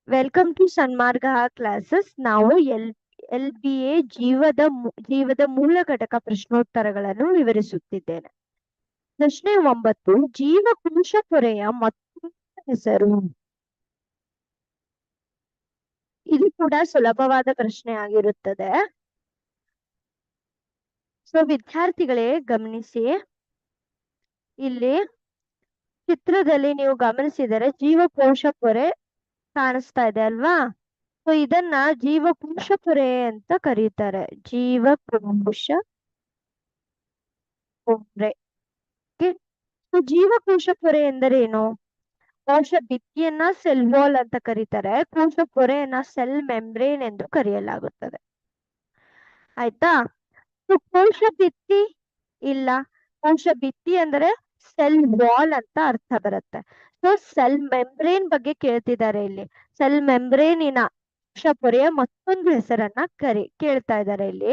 Welcome to Sanmarga classes. ನಾವು LBA ಜೀವದ ಮೂಲ ಘಟಕ ಪ್ರಶ್ನೋತ್ತರಗಳನ್ನು ವಿವರಿಸುತ್ತಿದ್ದೇನೆ. ಪ್ರಶ್ನೆ 9, ಜೀವಕೋಶ ಪೊರೆಯ ಮತ್ತೊಂದು ಹೆಸರು. ಇದು ಕೂಡ ಸುಲಭವಾದ ಪ್ರಶ್ನೆ ಆಗಿರುತ್ತದೆ. ಸೊ ವಿದ್ಯಾರ್ಥಿಗಳೇ ಗಮನಿಸಿ, ಇಲ್ಲಿ ಚಿತ್ರದಲ್ಲಿ ನೀವು ಗಮನಿಸಿದರೆ ಜೀವಕೋಶ ಪೊರೆ ಕಾಣಿಸ್ತಾ ಇದೆ ಅಲ್ವಾ? ಸೊ ಇದನ್ನ ಜೀವಕೋಶ ಪೊರೆ ಅಂತ ಕರೀತಾರೆ. ಜೀವಕೋಶ ಪೊರೆ. ಜೀವಕೋಶ ಪೊರೆ ಎಂದರೇನು? ಕೋಶ ಭಿತ್ತಿಯನ್ನ ಸೆಲ್ ವಾಲ್ ಅಂತ ಕರೀತಾರೆ. ಕೋಶ ಪೊರೆಯನ್ನ ಸೆಲ್ ಮೆಂಬ್ರೇನ್ ಎಂದು ಕರೆಯಲಾಗುತ್ತದೆ. ಆಯ್ತಾ? ಕೋಶ ಭಿತ್ತಿ ಇಲ್ಲ, ಕೋಶ ಭಿತ್ತಿ ಅಂದ್ರೆ ಸೆಲ್ ವಾಲ್ ಅಂತ ಅರ್ಥ ಬರುತ್ತೆ. ಸೊ ಸೆಲ್ ಮೆಂಬ್ರೇನ್ ಬಗ್ಗೆ ಕೇಳ್ತಿದ್ದಾರೆ ಇಲ್ಲಿ. ಸೆಲ್ ಮೆಂಬ್ರೇನಿನ ಕೋಶ ಪೊರೆಯ ಮತ್ತೊಂದು ಹೆಸರನ್ನ ಕೇಳ್ತಾ ಇದ್ದಾರೆ ಇಲ್ಲಿ.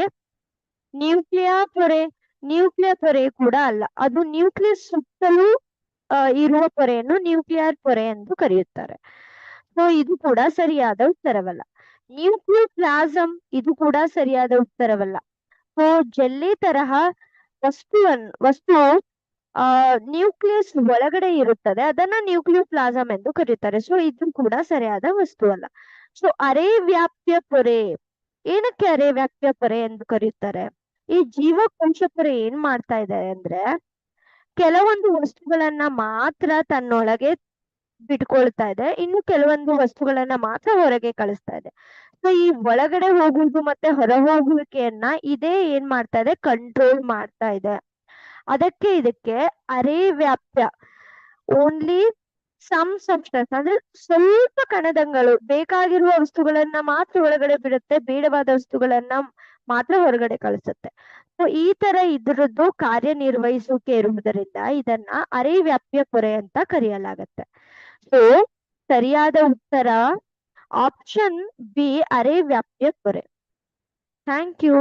ನ್ಯೂಕ್ಲಿಯರ್ ಪೊರೆ ಕೂಡ ಅಲ್ಲ, ಅದು ನ್ಯೂಕ್ಲಿಯಸ್ ಸುತ್ತಲೂ ಇರುವ ಪೊರೆಯನ್ನು ನ್ಯೂಕ್ಲಿಯರ್ ಪೊರೆ ಎಂದು ಕರೆಯುತ್ತಾರೆ. ಸೊ ಇದು ಕೂಡ ಸರಿಯಾದ ಉತ್ತರವಲ್ಲ. ನ್ಯೂಕ್ಲಿಯೋಪ್ಲಾಸಂ, ಇದು ಕೂಡ ಸರಿಯಾದ ಉತ್ತರವಲ್ಲ. ಸೊ ಜೆಲ್ಲಿ ತರಹ ವಸ್ತು ನ್ಯೂಕ್ಲಿಯಸ್ ಒಳಗಡೆ ಇರುತ್ತದೆ, ಅದನ್ನ ನ್ಯೂಕ್ಲಿಯೋಪ್ಲಾಸಂ ಎಂದು ಕರೀತಾರೆ. ಸೊ ಇದು ಕೂಡ ಸರಿಯಾದ ವಸ್ತು ಅಲ್ಲ. ಸೊ ಅರೆ ವ್ಯಾಪ್ಯ ಪೊರೆ, ಏನಕ್ಕೆ ಅರೆ ವ್ಯಾಪ್ಯ ಪೊರೆ ಎಂದು ಕರೆಯುತ್ತಾರೆ? ಈ ಜೀವಕೋಶ ಪೊರೆ ಏನ್ ಮಾಡ್ತಾ ಇದೆ ಅಂದ್ರೆ, ಕೆಲವೊಂದು ವಸ್ತುಗಳನ್ನ ಮಾತ್ರ ತನ್ನೊಳಗೆ ಬಿಟ್ಕೊಳ್ತಾ ಇದೆ, ಇನ್ನು ಕೆಲವೊಂದು ವಸ್ತುಗಳನ್ನ ಮಾತ್ರ ಹೊರಗೆ ಕಳಿಸ್ತಾ ಇದೆ. ಸೊ ಈ ಒಳಗಡೆ ಹೋಗುವುದು ಮತ್ತೆ ಹೊರ ಹೋಗುವಿಕೆಯನ್ನ ಇದೇ ಏನ್ ಮಾಡ್ತಾ ಇದೆ, ಕಂಟ್ರೋಲ್ ಮಾಡ್ತಾ ಇದೆ. ಅದಕ್ಕೆ ಇದಕ್ಕೆ ಅರೆ ವ್ಯಾಪ್ಯ, ಓನ್ಲಿ ಸಮ್ ಸಬ್ಸ್ಟೆನ್ಸ್ ಅಂದ್ರೆ ಸ್ವಲ್ಪ ಕಣದಂಗಳು ಬೇಕಾಗಿರುವ ವಸ್ತುಗಳನ್ನ ಮಾತ್ರ ಒಳಗಡೆ ಬಿಡುತ್ತೆ, ಬೇಡವಾದ ವಸ್ತುಗಳನ್ನ ಮಾತ್ರ ಹೊರಗಡೆ ಕಳಿಸುತ್ತೆ. ಸೊ ಈ ತರ ಇದ್ರದ್ದು ಕಾರ್ಯನಿರ್ವಹಿಸುವಿಕೆ ಇರುವುದರಿಂದ ಇದನ್ನ ಅರೆ ವ್ಯಾಪ್ಯ ಪೊರೆ ಅಂತ ಕರೆಯಲಾಗತ್ತೆ. ಸೊ ಸರಿಯಾದ ಉತ್ತರ ಆಪ್ಷನ್ ಬಿ, ಅರೆ ವ್ಯಾಪ್ಯ ಪೊರೆ. Thank you.